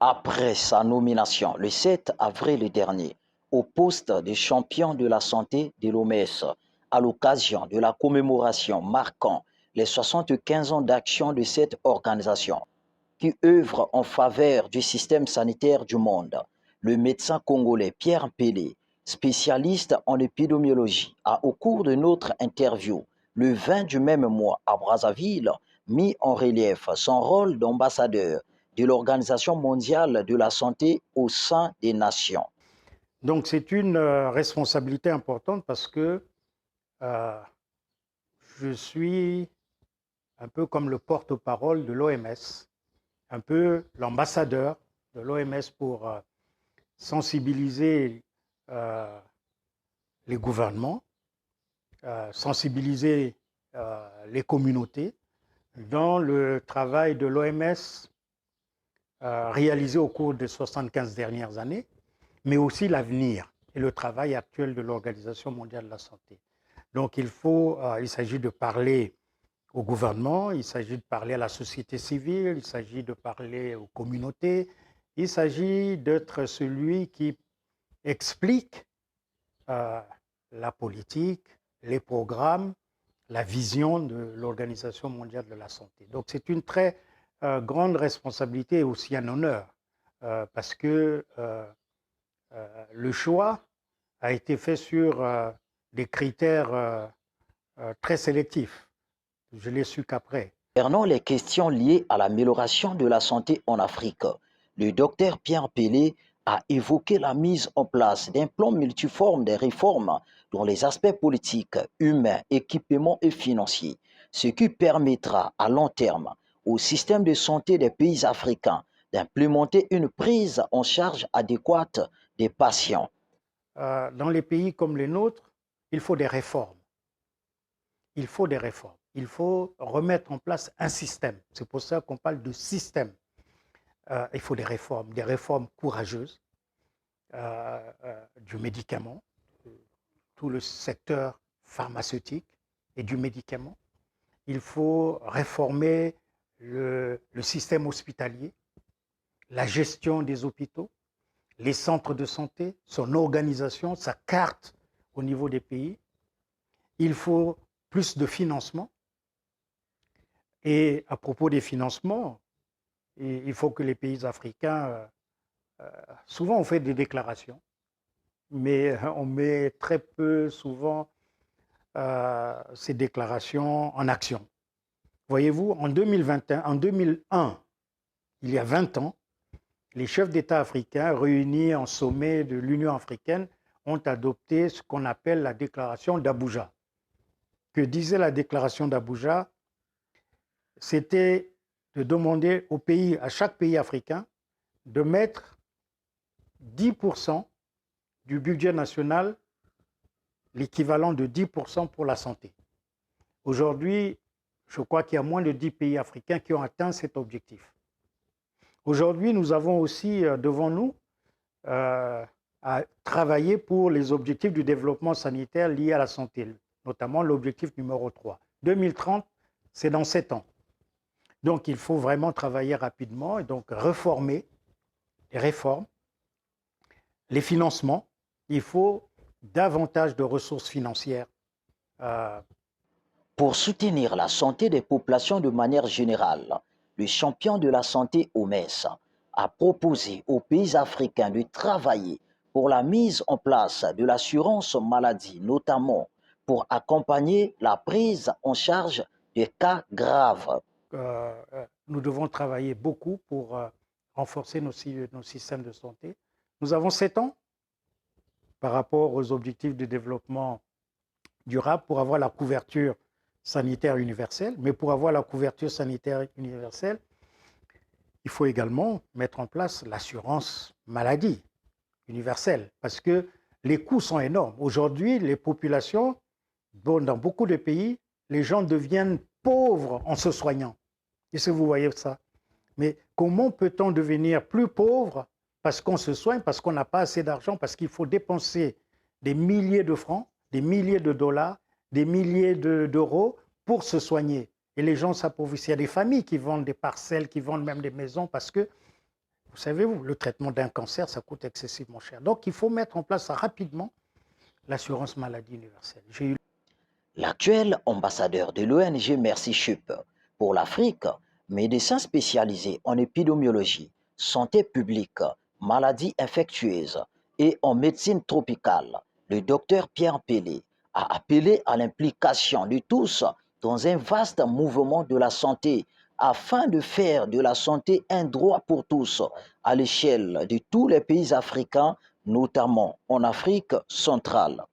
Après sa nomination le 7 avril dernier au poste de champion de la santé de l'OMS, à l'occasion de la commémoration marquant les 75 ans d'action de cette organisation qui œuvre en faveur du système sanitaire du monde, le médecin congolais Pierre Pelé, spécialiste en épidémiologie, a au cours de notre interview le 20 du même mois à Brazzaville mis en relief son rôle d'ambassadeur de l'Organisation mondiale de la santé au sein des nations. Donc c'est une responsabilité importante parce que euh, je suis un peu comme le porte-parole de l'OMS, un peu l'ambassadeur de l'OMS pour sensibiliser les gouvernements, sensibiliser les communautés dans le travail de l'OMS réalisé au cours des 75 dernières années, mais aussi l'avenir et le travail actuel de l'Organisation mondiale de la santé. Donc il s'agit de parler au gouvernement, il s'agit de parler à la société civile, il s'agit de parler aux communautés, il s'agit d'être celui qui explique la politique, les programmes, la vision de l'Organisation mondiale de la santé. Donc c'est une très grande responsabilité et aussi un honneur parce que le choix a été fait sur des critères très sélectifs. Je l'ai su qu'après. Concernant les questions liées à l'amélioration de la santé en Afrique, le docteur Pierre Pelé a évoqué la mise en place d'un plan multiforme de réformes dans les aspects politiques, humains, équipements et financiers, ce qui permettra à long terme au système de santé des pays africains d'implémenter une prise en charge adéquate des patients. Dans les pays comme les nôtres, il faut des réformes. Il faut des réformes. Il faut remettre en place un système. C'est pour ça qu'on parle de système. Il faut des réformes courageuses du médicament, tout le secteur pharmaceutique et du médicament. Il faut réformer le système hospitalier, la gestion des hôpitaux, les centres de santé, son organisation, sa carte au niveau des pays. Il faut plus de financement. Et à propos des financements, il faut que les pays africains, souvent on fait des déclarations, mais on met très peu souvent ces déclarations en action. Voyez-vous, en 2001, il y a 20 ans, les chefs d'État africains réunis en sommet de l'Union africaine ont adopté ce qu'on appelle la déclaration d'Abuja. Que disait la déclaration d'Abuja? C'était de demander aux pays, à chaque pays africain, de mettre 10% du budget national, l'équivalent de 10% pour la santé. Aujourd'hui, je crois qu'il y a moins de 10 pays africains qui ont atteint cet objectif. Aujourd'hui, nous avons aussi devant nous à travailler pour les objectifs du développement sanitaire liés à la santé, notamment l'objectif numéro 3. 2030, c'est dans 7 ans. Donc, il faut vraiment travailler rapidement et donc réformer les réformes, les financements. Il faut davantage de ressources financières. Pour soutenir la santé des populations de manière générale, le champion de la santé OMS a proposé aux pays africains de travailler pour la mise en place de l'assurance maladie, notamment pour accompagner la prise en charge des cas graves. Nous devons travailler beaucoup pour renforcer nos systèmes de santé. Nous avons 7 ans par rapport aux objectifs de développement durable pour avoir la couverture sanitaire universelle. Mais pour avoir la couverture sanitaire universelle, il faut également mettre en place l'assurance maladie universelle parce que les coûts sont énormes. Aujourd'hui, les populations, dans beaucoup de pays, les gens deviennent pauvres en se soignant. Est-ce que vous voyez ça? Mais comment peut-on devenir plus pauvre parce qu'on se soigne, parce qu'on n'a pas assez d'argent, parce qu'il faut dépenser des milliers de francs, des milliers de dollars, des milliers d'euros pour se soigner. Et les gens s'appauvrissent. Il y a des familles qui vendent des parcelles, qui vendent même des maisons parce que Vous savez, le traitement d'un cancer, ça coûte excessivement cher. Donc, il faut mettre en place rapidement l'assurance maladie universelle. L'actuel ambassadeur de l'ONG Merci Chup pour l'Afrique, médecin spécialisé en épidémiologie, santé publique, maladies infectieuses et en médecine tropicale, le docteur Pierre Pelé, a appelé à l'implication de tous dans un vaste mouvement de la santé afin de faire de la santé un droit pour tous à l'échelle de tous les pays africains, notamment en Afrique centrale.